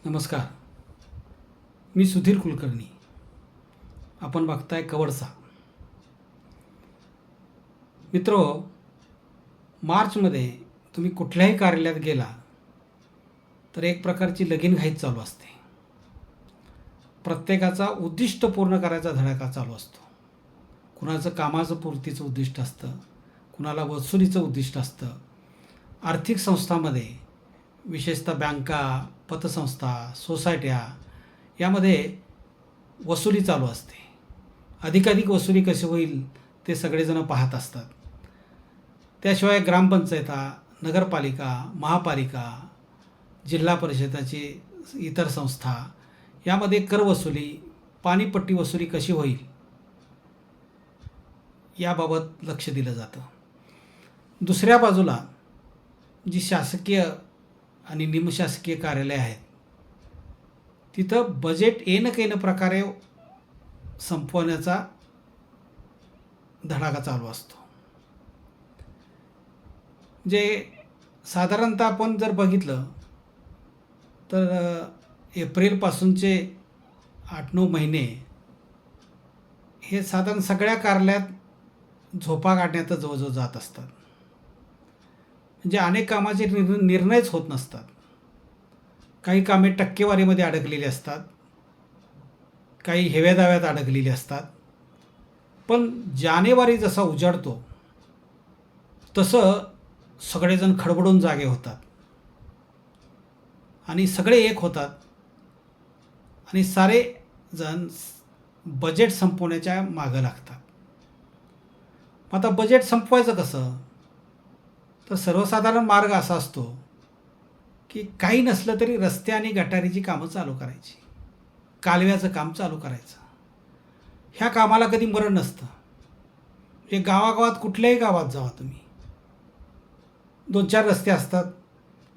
नमस्कार. मी सुधीर कुलकर्णी. आपण बघताय कवडसा. मित्रो, मार्चमध्ये तुम्ही कुठल्याही कार्यालयात गेला तर एक प्रकारची लगीनघाई चालू असते. प्रत्येकाचा उद्दिष्ट पूर्ण करायचा धडाका चालू असतो. कुणाचं कामाचं पूर्तीचं उद्दिष्ट असतं, कुणाला वसुलीचं उद्दिष्ट असतं. आर्थिक संस्थांमध्ये विशेषतः बँका, पतसंस्था, सोसायट्या यामध्ये वसुली चालू असते. अधिकाधिक वसुली कशी होईल ते सगळेजण पाहत असतात. त्याशिवाय ग्रामपंचायता, नगरपालिका, महापालिका, जिल्हा परिषदाची इतर संस्था यामध्ये कर वसुली, पाणीपट्टी वसुली कशी होईल याबाबत लक्ष दिलं जातं. दुसऱ्या बाजूला जी शासकीय आणि निमशासकीय कार्यालय आहेत तिथं बजेट येणं प्रकारे संपवण्याचा धडाका चालू असतो. जे साधारणतः आपण जर बघितलं तर एप्रिलपासूनचे 8-9 महिने हे साधारण सगळ्या कार्यालयात झोपा काढण्यात जवळजवळ जात असतात. म्हणजे अनेक कामाचे निर्णयच होत नसतात. काही कामे टक्केवारीमध्ये अडकलेली असतात, काही हेव्यादाव्यात अडकलेली असतात. पण जानेवारी जसा उजाडतो तसं सगळेजण खडबडून जागे होतात आणि सगळे एक होतात आणि सारे जण बजेट संपवण्याच्या मागं लागतात. आता बजेट संपवायचं कसं? तर सर्वसाधारण मार्ग असा असतो की काही नसलं तरी रस्ते आणि गटारीची कामं चालू करायची, कालव्याचं काम चालू करायचं. ह्या कामाला कधी मरण नसतं. हे गावागावात कुठल्याही गावात जावा तुम्ही, 2-4 रस्ते असतात.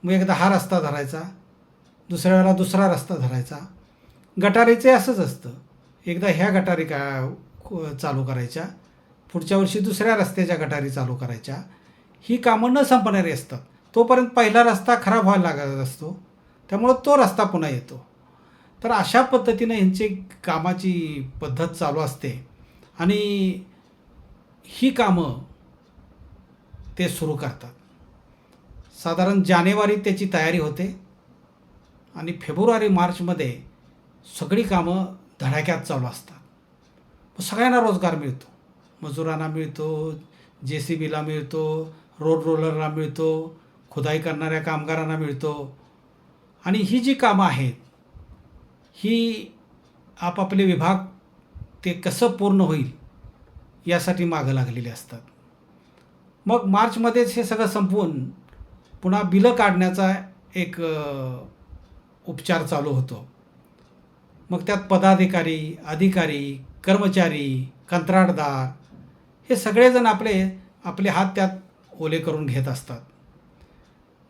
मग एकदा हा रस्ता धरायचा, दुसऱ्या वेळेला दुसरा रस्ता धरायचा. गटारीचे असंच असतं. एकदा ह्या गटारी चालू करायच्या, पुढच्या वर्षी दुसऱ्या रस्त्याच्या गटारी चालू करायच्या. ही कामं न संपणारी असतात. तोपर्यंत पहिला रस्ता खराब व्हायला लागत असतो, त्यामुळं तो रस्ता पुन्हा येतो. तर अशा पद्धतीनं ह्यांची कामाची पद्धत चालू असते आणि ही कामं ते सुरू करतात. साधारण जानेवारीत त्याची तयारी होते आणि फेब्रुवारी मार्चमध्ये सगळी कामं धडाक्यात चालू असतात. मग सगळ्यांना रोजगार मिळतो. मजुरांना मिळतो, JCBला मिळतो, रोड रोलरला मिळतो, खुदाई करणाऱ्या कामगारांना मिळतो. आणि ही जी कामं आहेत ही आपापले विभाग ते कसं पूर्ण होईल यासाठी मागं लागलेले असतात. मग मार्चमध्येच हे सगळं संपवून पुन्हा बिलं काढण्याचा एक उपचार चालू होतो. मग त्यात पदाधिकारी, अधिकारी, कर्मचारी, कंत्राटदार हे सगळेजण आपले हात त्यात ओले करून घेत असतात.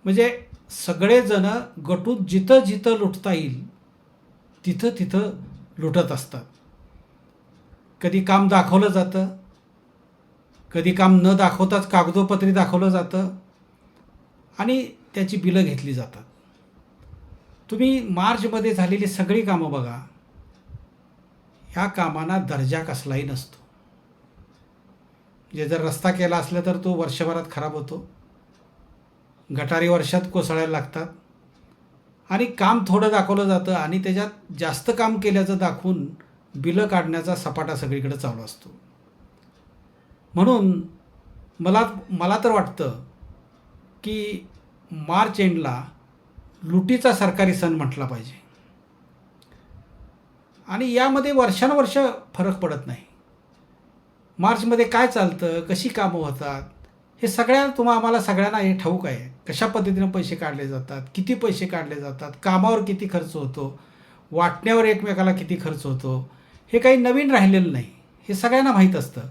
म्हणजे सगळेजण गटून जिथं जिथं लुटता येईल तिथं लुटत असतात. कधी काम दाखवलं जातं, कधी काम न दाखवताच कागदोपत्री दाखवलं जातं आणि त्याची बिलं घेतली जातात. तुम्ही मार्चमध्ये झालेली सगळी कामं बघा, ह्या कामांना दर्जा कसलाही नसतो. म्हणजे जर रस्ता केला असला तर तो वर्षभरात खराब होतो, गटारी वर्षात कोसळायला लागतात आणि काम थोडं दाखवलं जातं आणि त्याच्यात जास्त काम केल्याचं दाखवून बिलं काढण्याचा सपाटा सगळीकडे चालू असतो. म्हणून मला तर वाटतं की मार्च एंडला लुटीचा सरकारी सण म्हटला पाहिजे आणि यामध्ये वर्षानुवर्ष फरक पडत नाही. मार्चमध्ये काय चालतं, कशी कामं होतात हे आम्हाला सगळ्यांना हे ठाऊक आहे. कशा पद्धतीनं पैसे काढले जातात, किती पैसे काढले जातात, कामावर किती खर्च होतो, वाटण्यावर एकमेकाला किती खर्च होतो, हे काही नवीन राहिलेलं नाही. हे सगळ्यांना माहीत असतं.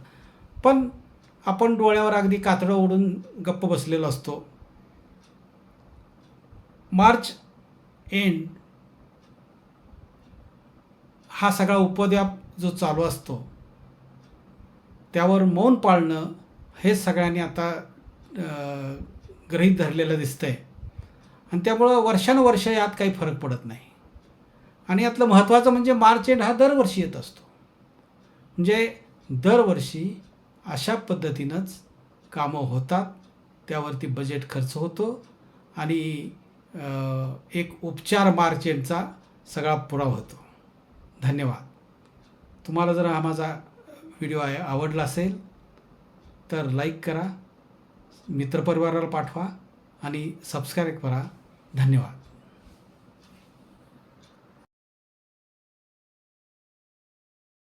पण आपण डोळ्यावर अगदी कातडं ओढून गप्प बसलेलो असतो. मार्च एंड हा सगळा उपद्व्याप जो चालू असतो त्यावर मौन पाळणं हे सगळ्यांनी आता गृहीत धरलेलं दिसतं आहे आणि त्यामुळं वर्षानुवर्ष यात काही फरक पडत नाही. आणि यातलं महत्त्वाचं म्हणजे मार्च एंड हा दरवर्षी येत असतो. म्हणजे दरवर्षी अशा पद्धतीनंच कामं होतात, त्यावरती बजेट खर्च होतो आणि एक उपचार मार्च एंडचा सगळा पुरा होतो. धन्यवाद. तुम्हाला जर हा माझा व्हिडिओ आवडला असेल तर लाईक करा, मित्रपरिवाराला पाठवा आणि सबस्क्राईब करा. धन्यवाद.